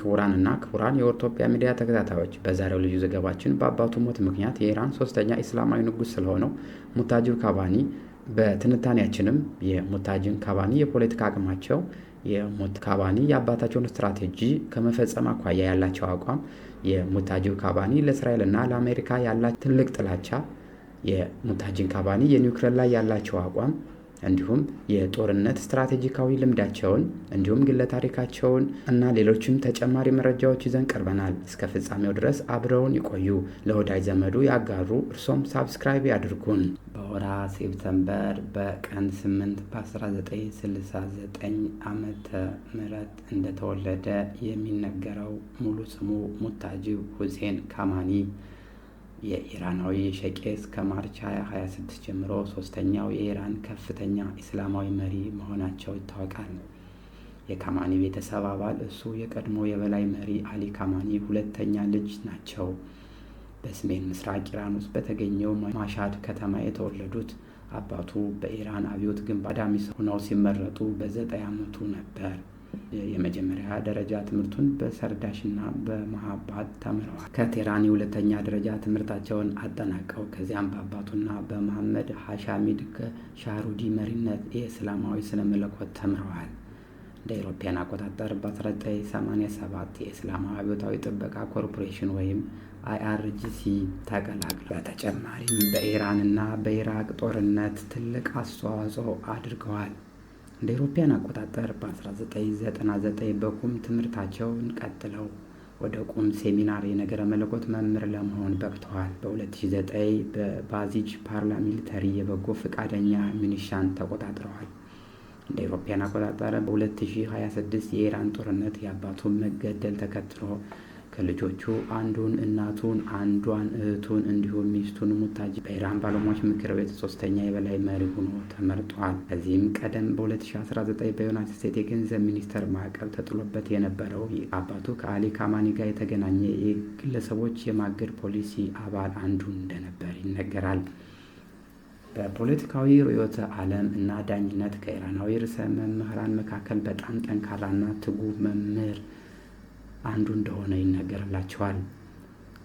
ክቡራንና ክቡራን የኦርቶፒያ ሚዲያ ተከታታዮች በዛሬው ልዩ ዘገባችን በአባቱ ሞት ምክንያት የኢራን ሶስተኛ እስላማዊ ንጉስ ስለሆነው ሙታጅብ ካባኒ በትንታኔያችንም የሙታጅብ ካባኒ የፖለቲካ አቅማቸው፣ ካባኒ የአባታቸውን ስትራቴጂ ከመፈጸም አኳያ ያላቸው አቋም፣ የሙታጅብ ካባኒ ለእስራኤልና ለአሜሪካ ያላቸው ትልቅ ጥላቻ፣ የሙታጅብ ካባኒ የኒውክሌር ላይ ያላቸው አቋም እንዲሁም የጦርነት ስትራቴጂካዊ ልምዳቸውን እንዲሁም ግለ ታሪካቸውን እና ሌሎችም ተጨማሪ መረጃዎች ይዘን ቀርበናል። እስከ ፍጻሜው ድረስ አብረውን ይቆዩ። ለወዳጅ ዘመዱ ያጋሩ። እርሶም ሳብስክራይብ ያድርጉን። በወርሃ ሴፕተምበር በቀን 8 በ1969 ዓመተ ምህረት እንደተወለደ የሚነገረው ሙሉ ስሙ ሙታጅብ ሁሴን ካማኒ የኢራናዊ ሸቄስ ከማርች 2026 ጀምሮ ሶስተኛው የኢራን ከፍተኛ እስላማዊ መሪ መሆናቸው ይታወቃል። የካማኒ ቤተሰብ አባል እሱ የቀድሞ የበላይ መሪ አሊ ካማኒ ሁለተኛ ልጅ ናቸው። በሰሜን ምስራቅ ኢራን ውስጥ በተገኘው ማሻድ ከተማ የተወለዱት አባቱ በኢራን አብዮት ግንባር ቀዳሚ ሆነው ሲመረጡ በ9 ዓመቱ ነበር። የመጀመሪያ ደረጃ ትምህርቱን በሰርዳሽና በመሃባድ ተምረዋል። ከቴህራን የሁለተኛ ደረጃ ትምህርታቸውን አጠናቀው ከዚያም በአባቱና በመሐመድ ሐሻሚድ ሻህሩዲ መሪነት የእስላማዊ ስነ መለኮት ተምረዋል። እንደ አውሮፓውያን አቆጣጠር በ1987 የእስላማዊ አብዮታዊ ጥበቃ ኮርፖሬሽን ወይም IRGC ተቀላቅለዋል። በተጨማሪም በኢራንና በኢራቅ ጦርነት ትልቅ አስተዋጽኦ አድርገዋል። እንደ አውሮፓውያን አቆጣጠር በ1999 በቁም ትምህርታቸውን ቀጥለው ወደ ቁም ሴሚናር የነገረ መለኮት መምህር ለመሆን በቅተዋል። በ2009 በባዚጅ ፓራሚሊተሪ የበጎ ፈቃደኛ ሚኒሻን ተቆጣጥረዋል። እንደ አውሮፓውያን አቆጣጠር በ2026 የኢራን ጦርነት የአባቱን መገደል ተከትሎ ከልጆቹ አንዱን እናቱን፣ አንዷን እህቱን እንዲሁም ሚስቱን ሙታጅብ በኢራን ባለሙያዎች ምክር ቤት ሶስተኛ የበላይ መሪ ሆኖ ተመርጧል። ከዚህም ቀደም በ2019 በዩናይትድ ስቴትስ የገንዘብ ሚኒስቴር ማዕቀብ ተጥሎበት የነበረው አባቱ ከአሊ ካማኒ ጋር የተገናኘ የግለሰቦች የማገድ ፖሊሲ አባል አንዱ እንደነበር ይነገራል። በፖለቲካዊ ርዕዮተ ዓለም እና ዳኝነት ከኢራናዊ ርዕሰ መምህራን መካከል በጣም ጠንካራና ትጉህ መምህር አንዱ እንደሆነ ይነገርላቸዋል።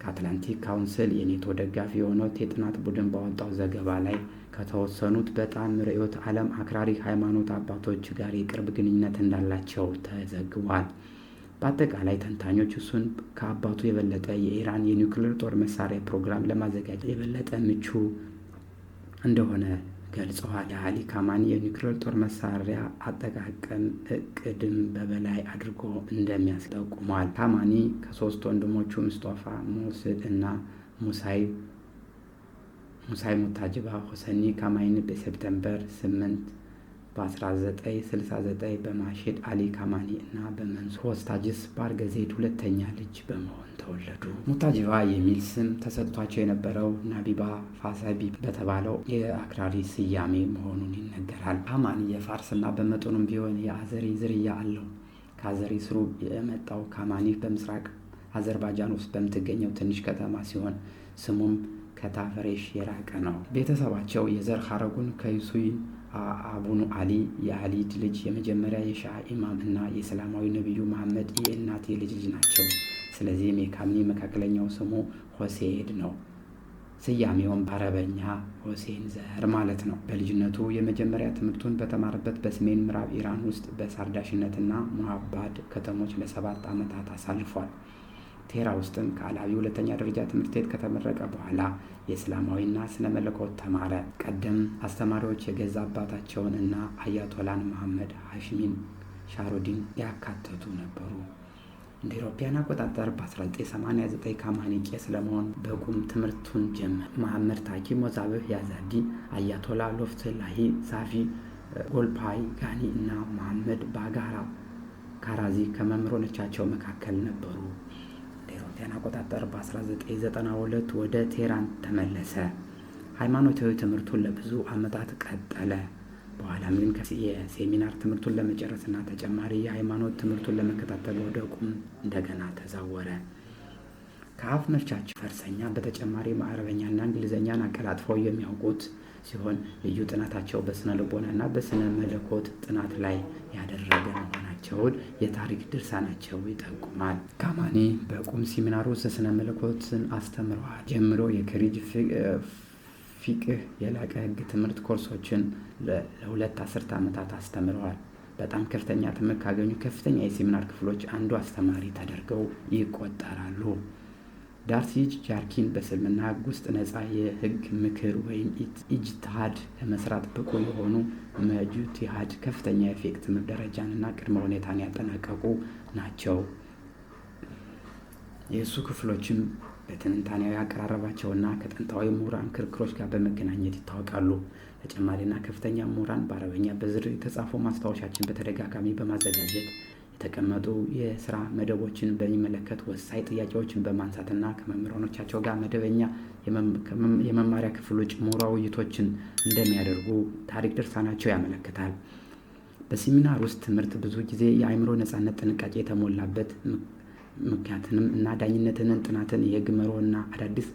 ከአትላንቲክ ካውንስል የኔቶ ደጋፊ የሆነው የጥናት ቡድን ባወጣው ዘገባ ላይ ከተወሰኑት በጣም ርዕዮተ ዓለም አክራሪ ሃይማኖት አባቶች ጋር የቅርብ ግንኙነት እንዳላቸው ተዘግቧል። በአጠቃላይ ተንታኞች እሱን ከአባቱ የበለጠ የኢራን የኒውክሌር ጦር መሳሪያ ፕሮግራም ለማዘጋጀት የበለጠ ምቹ እንደሆነ ገልጸዋል። የአሊ ካማኒ የኒውክሌር ጦር መሳሪያ አጠቃቀም እቅድም በበላይ አድርጎ እንደሚያስጠቁሟል። ካማኒ ከሶስት ወንድሞቹ ሙስጠፋ፣ ሞስድ እና ሙሳይ ሙታጅባ ሁሰኒ ካማኒ በሴፕተምበር 8 በ1969 በማሽድ አሊ ካማኒ እና በመንሱር ሆስታጅስ ባርገዜድ ሁለተኛ ልጅ በመሆን ተወለዱ። ሙታጅባ የሚል ስም ተሰጥቷቸው የነበረው ናቢባ ፋሳቢ በተባለው የአክራሪ ስያሜ መሆኑን ይነገራል። ካማኒ የፋርስና በመጠኑም ቢሆን የአዘሪ ዝርያ አለው። ከአዘሪ ስሩ የመጣው ካማኒ በምስራቅ አዘርባይጃን ውስጥ በምትገኘው ትንሽ ከተማ ሲሆን ስሙም ከታፈሬሽ የራቀ ነው። ቤተሰባቸው የዘር ሐረጉን ከዩሱይን አቡኑ አሊ የአሊድ ልጅ የመጀመሪያ የሻህ ኢማም እና የእስላማዊ ነቢዩ መሐመድ የእናት ልጅ ናቸው። ስለዚህም የካማኒ መካከለኛው ስሙ ሆሴድ ነው። ስያሜውም በአረበኛ ሆሴን ዘር ማለት ነው። በልጅነቱ የመጀመሪያ ትምህርቱን በተማረበት በሰሜን ምዕራብ ኢራን ውስጥ በሳርዳሽነትና ሙሃባድ ከተሞች ለ7 ዓመታት አሳልፏል። ቴራ ውስጥም ከአላዊ ሁለተኛ ደረጃ ትምህርት ቤት ከተመረቀ በኋላ የእስላማዊና ስነ መለኮት ተማረ። ቀደም አስተማሪዎች የገዛ አባታቸውን እና አያቶላን መሐመድ ሐሽሚን ሻህሩዲን ያካተቱ ነበሩ። እንደ አውሮፓውያን አቆጣጠር በ1989 ካማኒ ቄስ ለመሆን በቁም ትምህርቱን ጀመረ። መሐመድ ታኪ ሞዛብህ ያዛዲ፣ አያቶላ ሎፍትላሂ ሳፊ ጎልፓይ ጋኒ እና መሐመድ ባጋራ ካራዚ ከመምህሮቻቸው መካከል ነበሩ። አውሮፓውያን አቆጣጠር በ1992 ወደ ቴህራን ተመለሰ። ሃይማኖታዊ ትምህርቱን ለብዙ ዓመታት ቀጠለ። በኋላም ግን የሴሚናር ትምህርቱን ለመጨረስና ተጨማሪ የሃይማኖት ትምህርቱን ለመከታተል ወደ ቁም እንደገና ተዛወረ። ከአፍ መፍቻቸው ፈርሰኛ በተጨማሪ አረበኛና እንግሊዝኛን አቀላጥፈው የሚያውቁት ሲሆን ልዩ ጥናታቸው በስነ ልቦናና በስነ መለኮት ጥናት ላይ ያደረገ መሆናቸውን የታሪክ ድርሳናቸው ይጠቁማል። ካማኒ በቁም ሴሚናር ውስጥ ስነ መለኮትን አስተምረዋል ጀምሮ የክሪጅ ፊቅህ የላቀ ሕግ ትምህርት ኮርሶችን ለ2 አስርተ ዓመታት አስተምረዋል። በጣም ከፍተኛ ትምህርት ካገኙ ከፍተኛ የሴሚናር ክፍሎች አንዱ አስተማሪ ተደርገው ይቆጠራሉ። ዳርሲ ጃርኪን በእስልምና ሕግ ውስጥ ነፃ የሕግ ምክር ወይም ኢጅቲሃድ ለመስራት ብቁ የሆኑ ሙጅቲሃድ ከፍተኛ የፊቅህ ትምህርት ደረጃንና ቅድመ ሁኔታን ያጠናቀቁ ናቸው። የእሱ ክፍሎችም በትንታኔያዊ አቀራረባቸውና ከጥንታዊ ምሁራን ክርክሮች ጋር በመገናኘት ይታወቃሉ። ተጨማሪና ከፍተኛ ምሁራን በአረበኛ በዝርዝር የተጻፉ ማስታወሻዎችን በተደጋጋሚ በማዘጋጀት የተቀመጡ የስራ መደቦችን በሚመለከት ወሳኝ ጥያቄዎችን በማንሳትና ከመምህራኖቻቸው ጋር መደበኛ የመማሪያ ክፍል ውጭ ምሁራዊ ውይይቶችን እንደሚያደርጉ ታሪክ ድርሳናቸው ያመለክታል። በሴሚናር ውስጥ ትምህርት ብዙ ጊዜ የአእምሮ ነፃነት፣ ጥንቃቄ የተሞላበት ምክንያትንም እና ዳኝነትን፣ ጥናትን፣ የህግ መርሆና አዳዲስ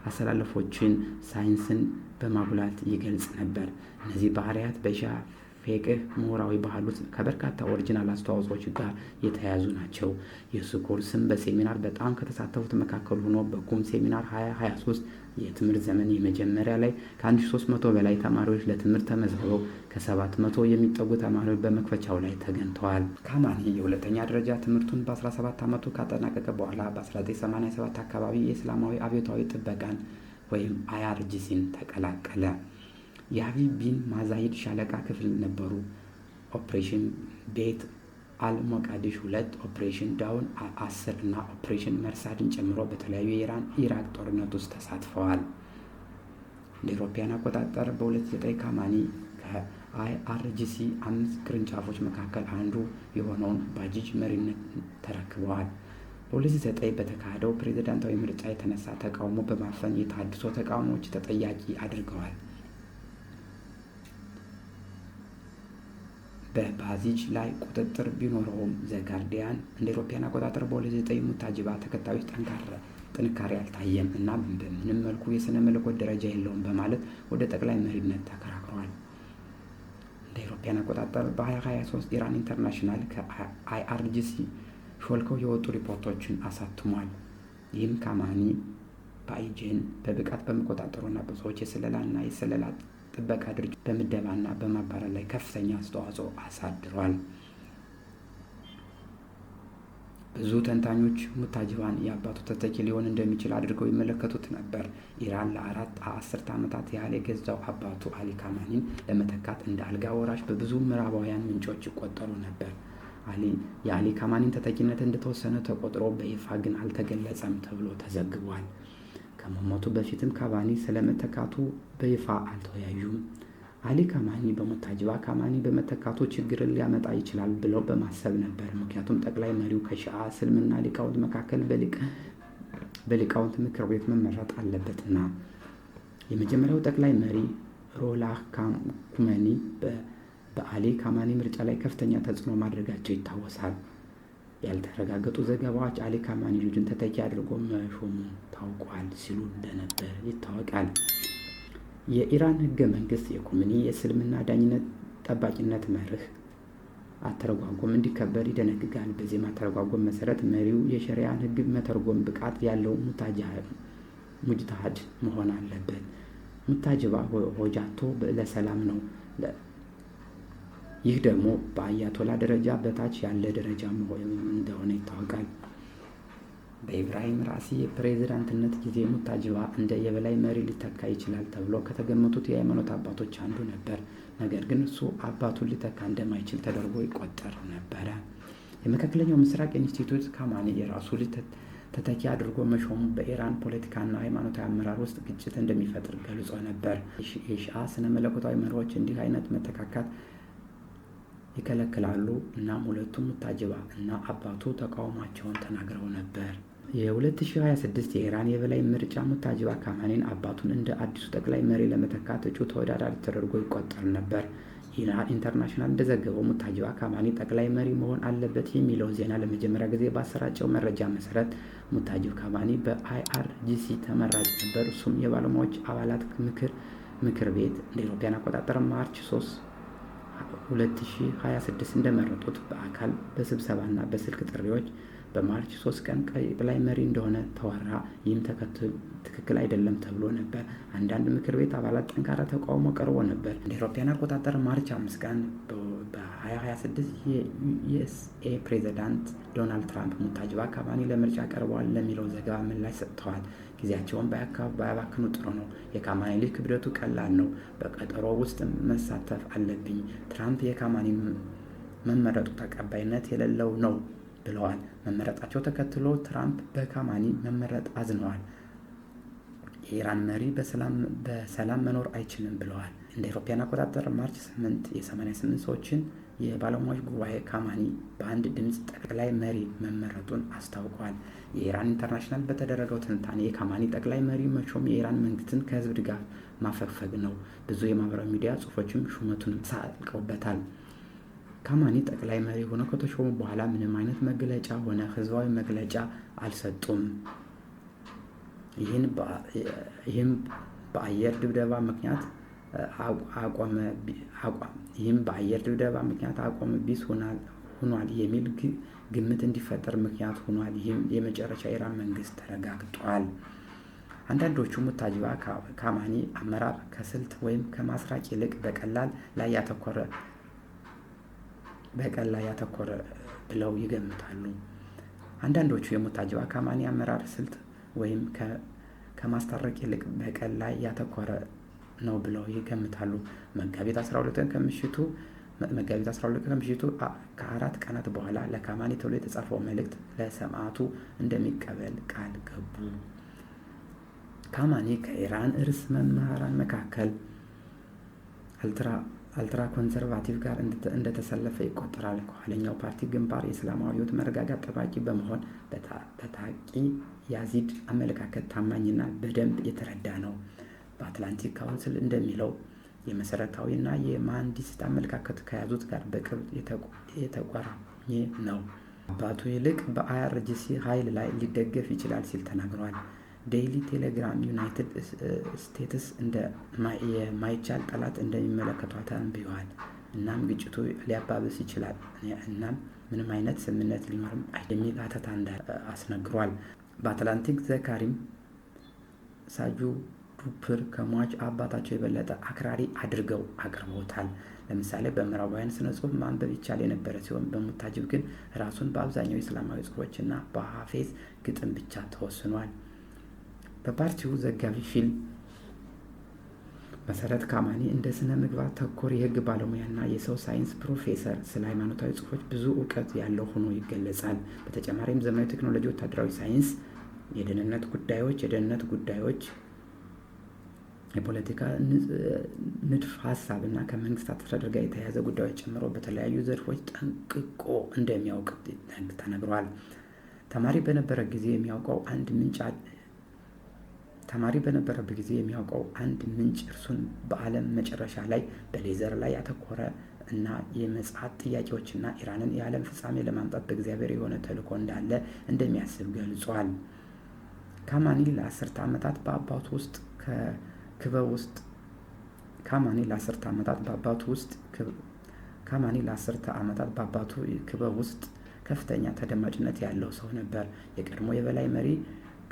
አሰላለፎችን ሳይንስን በማጉላት ይገልጽ ነበር። እነዚህ ባህሪያት በሻፊዒ ምሁራዊ ባህል ውስጥ ከበርካታ ኦሪጂናል አስተዋጽኦች ጋር የተያያዙ ናቸው። የእሱ ኮርስም በሴሚናር በጣም ከተሳተፉት መካከል ሆኖ በቁም ሴሚናር 2023 የትምህርት ዘመን የመጀመሪያ ላይ ከ1300 በላይ ተማሪዎች ለትምህርት ተመዝግበው ከ700 የሚጠጉ ተማሪዎች በመክፈቻው ላይ ተገኝተዋል። ካማኒ የሁለተኛ ደረጃ ትምህርቱን በ17 ዓመቱ ካጠናቀቀ በኋላ በ1987 አካባቢ የእስላማዊ አብዮታዊ ጥበቃን ወይም IRGCን ተቀላቀለ። የሀቢብ ቢን ማዛሂድ ሻለቃ ክፍል ነበሩ። ኦፕሬሽን ቤት አልሞቃዲሽ 2፣ ኦፕሬሽን ዳውን 10 እና ኦፕሬሽን መርሳድን ጨምሮ በተለያዩ የኢራቅ ጦርነት ውስጥ ተሳትፈዋል። እንደ አውሮፓውያን አቆጣጠር በ2009 ካማኒ ከIRGC 5 ቅርንጫፎች መካከል አንዱ የሆነውን ባጂጅ መሪነት ተረክበዋል። በ2009 በተካሄደው ፕሬዝዳንታዊ ምርጫ የተነሳ ተቃውሞ በማፈን የተሃድሶ ተቃውሞዎች ተጠያቂ አድርገዋል። በባዚጅ ላይ ቁጥጥር ቢኖረውም ዘጋርዲያን እንደ አውሮፓውያን አቆጣጠር በ2009 ሙታጅባ ተከታዮች ጥንካሬ አልታየም እና በምንም መልኩ የስነ መለኮት ደረጃ የለውም በማለት ወደ ጠቅላይ መሪነት ተከራክሯል። እንደ አውሮፓውያን አቆጣጠር በ2023 ኢራን ኢንተርናሽናል ከIRGC ሾልከው የወጡ ሪፖርቶችን አሳትሟል። ይህም ካማኒ በአይጄን በብቃት በመቆጣጠሩና ብዙዎች የስለላና የስለላ ጥበቃ ድርጅት በምደባና በማባረር ላይ ከፍተኛ አስተዋጽኦ አሳድሯል። ብዙ ተንታኞች ሙታጅባን የአባቱ ተተኪ ሊሆን እንደሚችል አድርገው ይመለከቱት ነበር። ኢራን ለ4 አስርተ ዓመታት ያህል የገዛው አባቱ አሊ ካማኒን ለመተካት እንደ አልጋ ወራሽ በብዙ ምዕራባውያን ምንጮች ይቆጠሩ ነበር። የአሊ ካማኒን ተተኪነት እንደተወሰነ ተቆጥሮ በይፋ ግን አልተገለጸም ተብሎ ተዘግቧል። ከመሞቱ በፊትም ካማኒ ስለመተካቱ በይፋ አልተወያዩም። አሊ ካማኒ በሙታጅባ ካማኒ በመተካቱ ችግርን ሊያመጣ ይችላል ብለው በማሰብ ነበር። ምክንያቱም ጠቅላይ መሪው ከሺዓ እስልምና ሊቃውንት መካከል በሊቃውንት ምክር ቤት መመረጥ አለበትና። የመጀመሪያው ጠቅላይ መሪ ሮላህ ኩመኒ በአሊ ካማኒ ምርጫ ላይ ከፍተኛ ተጽዕኖ ማድረጋቸው ይታወሳል። ያልተረጋገጡ ዘገባዎች አሊ ካማኒ ልጁን ተተኪ አድርጎ መሾሙ ታውቋል ሲሉ እንደነበር ይታወቃል። የኢራን ህገ መንግስት የኮሚኒ የእስልምና ዳኝነት ጠባቂነት መርህ አተረጓጎም እንዲከበር ይደነግጋል። በዚህ ማተረጓጎም መሰረት መሪው የሸሪያን ህግ መተርጎም ብቃት ያለው ሙጅታሃድ መሆን አለበት። ሙታጅባ ሆጃቶ ለሰላም ነው። ይህ ደግሞ በአያቶላ ደረጃ በታች ያለ ደረጃ እንደሆነ ይታወቃል። በኢብራሂም ራሲ የፕሬዝዳንትነት ጊዜ ሙታጅባ እንደ የበላይ መሪ ሊተካ ይችላል ተብሎ ከተገመቱት የሃይማኖት አባቶች አንዱ ነበር። ነገር ግን እሱ አባቱን ሊተካ እንደማይችል ተደርጎ ይቆጠር ነበረ። የመካከለኛው ምስራቅ ኢንስቲትዩት ካማኒ የራሱ ተተኪ አድርጎ መሾሙ በኢራን ፖለቲካና ሃይማኖታዊ አመራር ውስጥ ግጭት እንደሚፈጥር ገልጾ ነበር። የሺዓ ስነ መለኮታዊ መሪዎች እንዲህ አይነት መተካካት ይከለክላሉ። እናም ሁለቱም ሙታጅባ እና አባቱ ተቃውሟቸውን ተናግረው ነበር። የ2026 የኢራን የበላይ ምርጫ ሙታጅባ ካማኒን አባቱን እንደ አዲሱ ጠቅላይ መሪ ለመተካት እጩ ተወዳዳሪ ተደርጎ ይቆጠር ነበር። ኢራን ኢንተርናሽናል እንደዘገበው ሙታጅባ ካማኒ ጠቅላይ መሪ መሆን አለበት የሚለው ዜና ለመጀመሪያ ጊዜ ባሰራጨው መረጃ መሰረት ሙታጅብ ካማኒ በIRGC ተመራጭ ነበር። እሱም የባለሙያዎች አባላት ምክር ምክር ቤት እንደ አውሮፓውያን አቆጣጠር ማርች 3 2026 እንደመረጡት በአካል በስብሰባና በስልክ ጥሪዎች በማርች 3 ቀን ጠቅላይ መሪ እንደሆነ ተወራ። ይህም ትክክል አይደለም ተብሎ ነበር። አንዳንድ ምክር ቤት አባላት ጠንካራ ተቃውሞ ቀርቦ ነበር። እንደ አውሮፓውያን አቆጣጠር ማርች 5 ቀን በ2026 የዩኤስኤ ፕሬዝዳንት ዶናልድ ትራምፕ ሙታጅባ ካባኒ ለምርጫ ቀርበዋል ለሚለው ዘገባ ምላሽ ሰጥተዋል። ጊዜያቸውን ባያባክኑ ጥሩ ነው። የካማኒ ልጅ ክብደቱ ቀላል ነው። በቀጠሮ ውስጥ መሳተፍ አለብኝ። ትራምፕ የካማኒ መመረጡ ተቀባይነት የሌለው ነው ብለዋል። መመረጣቸው ተከትሎ ትራምፕ በካማኒ መመረጥ አዝነዋል። የኢራን መሪ በሰላም መኖር አይችልም ብለዋል። እንደ አውሮፓውያን አቆጣጠር ማርች 8 የ88 ሰዎችን የባለሙያዎች ጉባኤ ካማኒ በአንድ ድምፅ ጠቅላይ መሪ መመረጡን አስታውቋል። የኢራን ኢንተርናሽናል በተደረገው ትንታኔ የካማኒ ጠቅላይ መሪ መሾም የኢራን መንግስትን ከህዝብ ድጋፍ ማፈግፈግ ነው። ብዙ የማህበራዊ ሚዲያ ጽሑፎችም ሹመቱን ሳልቀውበታል። ካማኒ ጠቅላይ መሪ ሆነው ከተሾሙ በኋላ ምንም አይነት መግለጫ ሆነ ህዝባዊ መግለጫ አልሰጡም። ይህም በአየር ድብደባ ምክንያት አቋመ ቢስ ሆኗል የሚል ግምት እንዲፈጠር ምክንያት ሆኗል። ይህም የመጨረሻ የኢራን መንግስት ተረጋግጧል። አንዳንዶቹ ሙታጅባ ካማኒ አመራር ከስልት ወይም ከማስራቅ ይልቅ በቀላል ላይ ያተኮረ ብለው ይገምታሉ። አንዳንዶቹ የሙታጅባ ካማኒ አመራር ስልት ወይም ከማስታረቅ ይልቅ በቀል ላይ ያተኮረ ነው ብለው ይገምታሉ። መጋቢት 12 ቀን ከምሽቱ ከ4 ቀናት በኋላ ለካማኒ ተብሎ የተጻፈው መልእክት ለሰማዕቱ እንደሚቀበል ቃል ገቡ። ካማኒ ከኢራን ርዕሰ መምህራን መካከል አልትራ ኮንሰርቫቲቭ ጋር እንደተሰለፈ ይቆጠራል። ከኋለኛው ፓርቲ ግንባር የእስላማዊ አብዮት መረጋጋት ጠባቂ በመሆን በታቂ ያዚድ አመለካከት ታማኝና በደንብ የተረዳ ነው። በአትላንቲክ ካውንስል እንደሚለው የመሰረታዊና የመሐንዲስት አመለካከት ከያዙት ጋር በቅርብ የተቆራኘ ነው። አባቱ ይልቅ በአይአርጂሲ ኃይል ላይ ሊደገፍ ይችላል ሲል ተናግሯል። ዴይሊ ቴሌግራም ዩናይትድ ስቴትስ እንደ የማይቻል ጠላት እንደሚመለከቷት ተንብየዋል። እናም ግጭቱ ሊያባብስ ይችላል እናም ምንም አይነት ስምምነት ሊኖርም የሚል ሀተታ አስነግሯል። በአትላንቲክ ዘካሪም ሳጁ ዱፕር ከሟች አባታቸው የበለጠ አክራሪ አድርገው አቅርበውታል። ለምሳሌ በምዕራባውያን ስነ ጽሑፍ ማንበብ ይቻል የነበረ ሲሆን በሙታጅብ ግን ራሱን በአብዛኛው እስላማዊ ጽሑፎችና በሐፌዝ ግጥም ብቻ ተወስኗል። በፓርቲው ዘጋቢ ፊልም መሰረት ካማኒ እንደ ስነ ምግባር ተኮር የህግ ባለሙያና የሰው ሳይንስ ፕሮፌሰር ስለ ሃይማኖታዊ ጽሑፎች ብዙ እውቀት ያለው ሆኖ ይገለጻል። በተጨማሪም ዘመናዊ ቴክኖሎጂ፣ ወታደራዊ ሳይንስ፣ የደህንነት ጉዳዮች፣ የፖለቲካ ንድፍ ሀሳብ እና ከመንግስት አስተዳደር ጋር የተያያዘ ጉዳዮች ጨምሮ በተለያዩ ዘርፎች ጠንቅቆ እንደሚያውቅ ተነግሯል። ተማሪ በነበረበት ጊዜ የሚያውቀው አንድ ምንጭ እርሱን በዓለም መጨረሻ ላይ በሌዘር ላይ ያተኮረ እና የምጽአት ጥያቄዎችና ኢራንን የዓለም ፍጻሜ ለማምጣት በእግዚአብሔር የሆነ ተልዕኮ እንዳለ እንደሚያስብ ገልጿል። ካማኒ ለአስርተ ዓመታት በአባቱ ክበብ ውስጥ ከፍተኛ ተደማጭነት ያለው ሰው ነበር። የቀድሞ የበላይ መሪ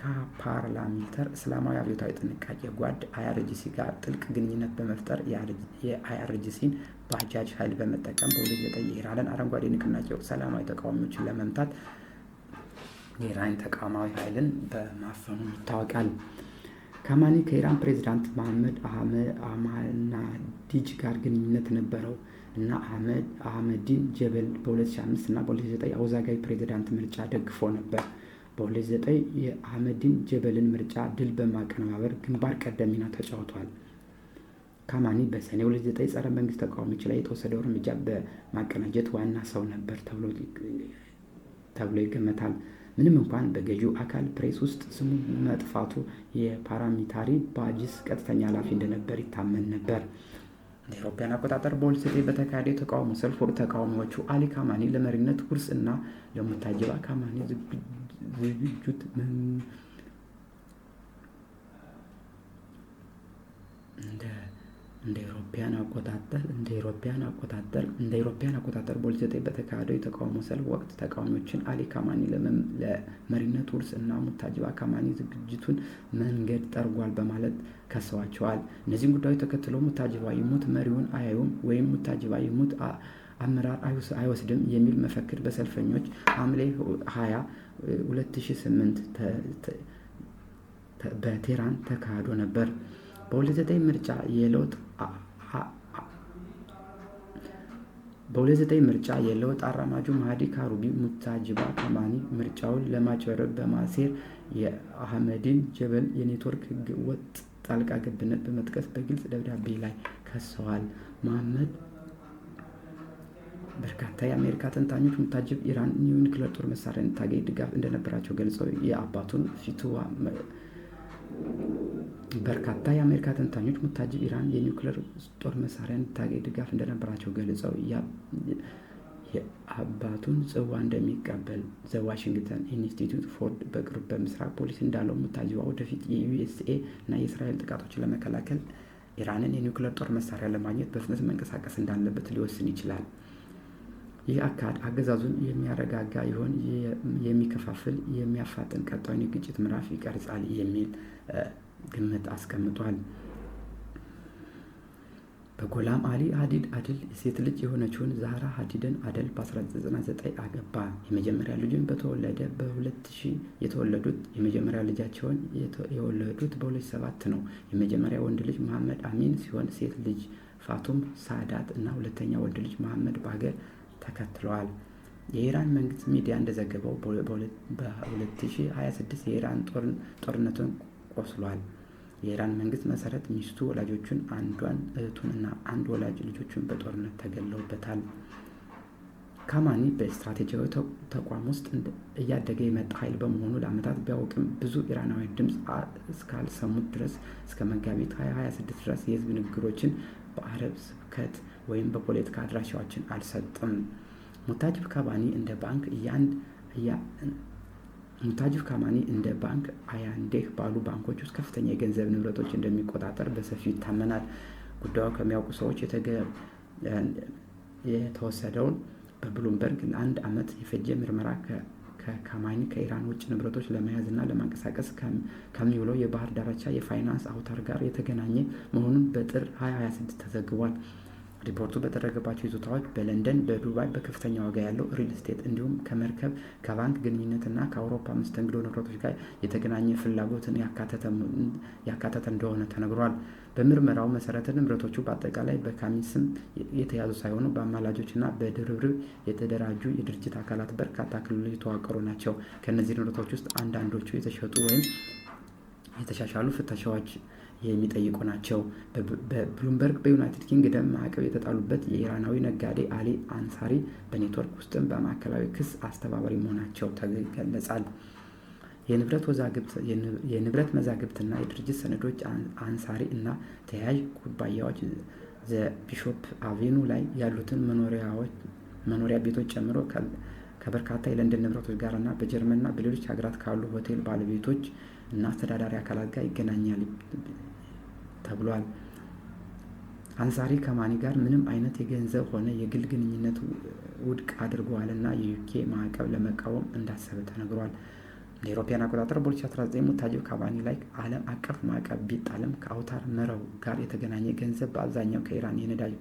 ከፓርላሜንተር እስላማዊ አብዮታዊ ጥንቃቄ ጓድ አይአርጂሲ ጋር ጥልቅ ግንኙነት በመፍጠር የአይአርጂሲን ባጃጅ ኃይል በመጠቀም በ2009 የኢራንን አረንጓዴ ንቅናቄ ሰላማዊ ተቃዋሚዎችን ለመምታት የኢራን ተቃዋሚ ኃይልን በማፈኑ ይታወቃል። ካማኒ ከኢራን ፕሬዝዳንት መሐመድ አህመዲነጃድ ጋር ግንኙነት ነበረው እና አህመዲን ጀበል በ2005 እና በ2009 አወዛጋቢ ፕሬዝዳንት ምርጫ ደግፎ ነበር። በ2009 የአህመዲን ጀበልን ምርጫ ድል በማቀነባበር ግንባር ቀደም ሚና ተጫውቷል። ካማኒ በሰኔ 2009 ጸረ መንግስት ተቃዋሚዎች ላይ የተወሰደው እርምጃ በማቀናጀት ዋና ሰው ነበር ተብሎ ይገመታል። ምንም እንኳን በገዢው አካል ፕሬስ ውስጥ ስሙ መጥፋቱ የፓራሚሊታሪ ባጂስ ቀጥተኛ ኃላፊ እንደነበር ይታመን ነበር። እንደ አውሮፓውያን አቆጣጠር በ2009 በተካሄደ የተቃውሞ ሰልፍ ወቅት ተቃዋሚዎቹ አሊ ካማኒ ለመሪነት ውርስ እና ለሙታጅባ ካማኒ እንደ አውሮፓውያን አቆጣጠር በ2009 በተካሄደው የተቃውሞ ሰልፍ ወቅት ተቃዋሚዎችን አሊ ካማኒ ለመሪነት ውርስ እና ሙታጅባ ካማኒ ዝግጅቱን መንገድ ጠርጓል በማለት ከሰዋቸዋል። እነዚህን ጉዳዮች ተከትሎ ሙታጅባ ይሙት መሪውን አያዩም ወይም ሙታጅባ ይሙት አመራር አይወስድም የሚል መፈክር በሰልፈኞች ሐምሌ 20 2008 በቴህራን ተካሂዶ ነበር። በ2009 ምርጫ የለውጥ አራማጁ ማህዲ ካሩቢ ሙታጅባ ካማኒ ምርጫውን ለማጭበርበር በማሴር የአህመዲን ጀበል የኔትወርክ ህገ ወጥ ጣልቃ ገብነት በመጥቀስ በግልጽ ደብዳቤ ላይ ከሰዋል። መሐመድ በርካታ የአሜሪካ ተንታኞች ሙታጅብ ኢራን የኒውክሌር ጦር መሳሪያ እንድታገኝ ድጋፍ እንደነበራቸው ገልጸው የአባቱን ፊትዋ በርካታ የአሜሪካ ተንታኞች ሙታጅብ ኢራን የኒውክሌር ጦር መሳሪያ እንድታገኝ ድጋፍ እንደነበራቸው ገልጸው የአባቱን ጽዋ እንደሚቀበል ዘ ዋሽንግተን ኢንስቲትዩት ፎር በቅርቡ በምስራቅ ፖሊሲ እንዳለው ሙታጅባ ወደፊት የዩኤስኤ እና የእስራኤል ጥቃቶችን ለመከላከል ኢራንን የኒውክሌር ጦር መሳሪያ ለማግኘት በፍጥነት መንቀሳቀስ እንዳለበት ሊወስን ይችላል። ይህ አካሄድ አገዛዙን የሚያረጋጋ ይሆን የሚከፋፍል የሚያፋጥን ቀጣዩን የግጭት ምዕራፍ ይቀርጻል የሚል ግምት አስቀምጧል። በጎላም አሊ ሀዲድ አድል የሴት ልጅ የሆነችውን ዛህራ ሀዲድን አደል በ1999 አገባ። የመጀመሪያ ልጁን በተወለደ በ2000 የተወለዱት የመጀመሪያ ልጃቸውን የወለዱት በ2007 ነው። የመጀመሪያ ወንድ ልጅ መሐመድ አሚን ሲሆን ሴት ልጅ ፋቱም ሳዳት እና ሁለተኛ ወንድ ልጅ መሐመድ ባገር ተከትለዋል። የኢራን መንግስት ሚዲያ እንደዘገበው በ2026 የኢራን ጦርነቱን ቆስሏል። የኢራን መንግስት መሰረት ሚስቱ ወላጆቹን አንዷን እህቱን እና አንድ ወላጅ ልጆቹን በጦርነት ተገለውበታል። ካማኒ በስትራቴጂያዊ ተቋም ውስጥ እያደገ የመጣ ኃይል በመሆኑ ለዓመታት ቢያውቅም ብዙ ኢራናውያን ድምፅ እስካልሰሙት ድረስ እስከ መጋቢት 2026 ድረስ የህዝብ ንግግሮችን በአረብ ስብከት ወይም በፖለቲካ አድራሻዎችን አልሰጥም። ሙታጅብ ካማኒ እንደ ባንክ አያንዴህ ባሉ ባንኮች ውስጥ ከፍተኛ የገንዘብ ንብረቶች እንደሚቆጣጠር በሰፊው ይታመናል። ጉዳዩ ከሚያውቁ ሰዎች የተወሰደውን በብሉምበርግ ለአንድ ዓመት የፈጀ ምርመራ ከካማኒ ከኢራን ውጭ ንብረቶች ለመያዝ እና ለማንቀሳቀስ ከሚውለው የባህር ዳርቻ የፋይናንስ አውታር ጋር የተገናኘ መሆኑን በጥር 2026 ተዘግቧል። ሪፖርቱ በተደረገባቸው ይዞታዎች በለንደን፣ በዱባይ በከፍተኛ ዋጋ ያለው ሪል ስቴት እንዲሁም ከመርከብ ከባንክ ግንኙነትና ከአውሮፓ መስተንግዶ ንብረቶች ጋር የተገናኘ ፍላጎትን ያካተተ እንደሆነ ተነግሯል። በምርመራው መሰረት ንብረቶቹ በአጠቃላይ በካሚ ስም የተያዙ ሳይሆኑ በአማላጆችና በድርብርብ የተደራጁ የድርጅት አካላት በርካታ ክልሎች የተዋቀሩ ናቸው። ከእነዚህ ንብረቶች ውስጥ አንዳንዶቹ የተሸጡ ወይም የተሻሻሉ ፍተሻዎች የሚጠይቁ ናቸው። በብሉምበርግ በዩናይትድ ኪንግደም ማዕቀብ የተጣሉበት የኢራናዊ ነጋዴ አሊ አንሳሪ በኔትወርክ ውስጥም በማዕከላዊ ክስ አስተባባሪ መሆናቸው ተገለጻል። የንብረት መዛግብትና የድርጅት ሰነዶች አንሳሪ እና ተያያዥ ኩባንያዎች ዘ ቢሾፕ አቬኑ ላይ ያሉትን መኖሪያ ቤቶች ጨምሮ ከበርካታ የለንደን ንብረቶች ጋር እና በጀርመንና በሌሎች ሀገራት ካሉ ሆቴል ባለቤቶች እና አስተዳዳሪ አካላት ጋር ይገናኛል ተብሏል። አንሳሪ ከማኒ ጋር ምንም አይነት የገንዘብ ሆነ የግል ግንኙነት ውድቅ አድርገዋል እና የዩኬ ማዕቀብ ለመቃወም እንዳሰበ ተነግሯል። እንደ አውሮፓውያን አቆጣጠር በ2019 ሙታጅብ ካማኒ ላይ ዓለም አቀፍ ማዕቀብ ቢጣልም ከአውታር መረብ ጋር የተገናኘ ገንዘብ በአብዛኛው ከኢራን የነዳጅ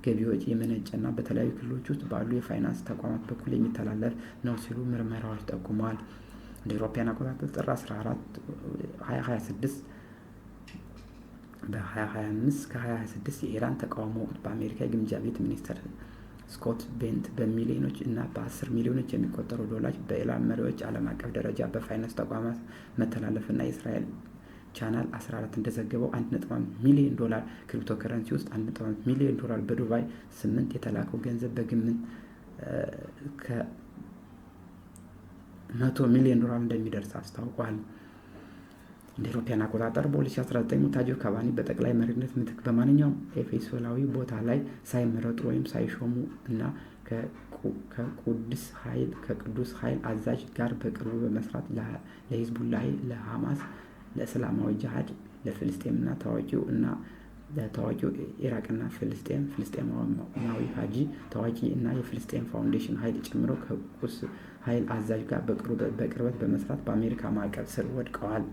ገቢዎች የመነጨና በተለያዩ ክልሎች ውስጥ ባሉ የፋይናንስ ተቋማት በኩል የሚተላለፍ ነው ሲሉ ምርመራዎች ጠቁመዋል። እንደ አውሮፓውያን አቆጣጠር ጥር 14 2026 በ2025 ከ2026 የኢራን ተቃውሞ ወቅት በአሜሪካ የግምጃ ቤት ሚኒስትር ስኮት ቤንት በሚሊዮኖች እና በ10 ሚሊዮኖች የሚቆጠሩ ዶላሮች በኢራን መሪዎች ዓለም አቀፍ ደረጃ በፋይናንስ ተቋማት መተላለፍና የእስራኤል ቻናል 14 እንደዘገበው $1.5 ሚሊዮን ክሪፕቶከረንሲ ውስጥ $1.5 ሚሊዮን በዱባይ 8 የተላከው ገንዘብ በግምት $100 ሚሊዮን እንደሚደርስ አስታውቋል። እንደ አውሮፓውያን አቆጣጠር በ2019 ሙታጅብ ካማኒ በጠቅላይ መሪነት ምትክ በማንኛውም ኤፌሶናዊ ቦታ ላይ ሳይመረጡ ወይም ሳይሾሙ እና ከቅዱስ ኃይል አዛዥ ጋር በቅርቡ በመስራት ለሂዝቡላህ፣ ለሐማስ፣ ለእስላማዊ ጂሃድ ለፍልስጤምና ታዋቂው ኢራቅና ፍልስጤማዊ ሀጂ ታዋቂ እና የፍልስጤም ፋውንዴሽን ኃይል ጨምሮ ከቁስ ኃይል አዛዥ ጋር በቅርበት በመስራት በአሜሪካ ማዕቀብ ስር ወድቀዋል።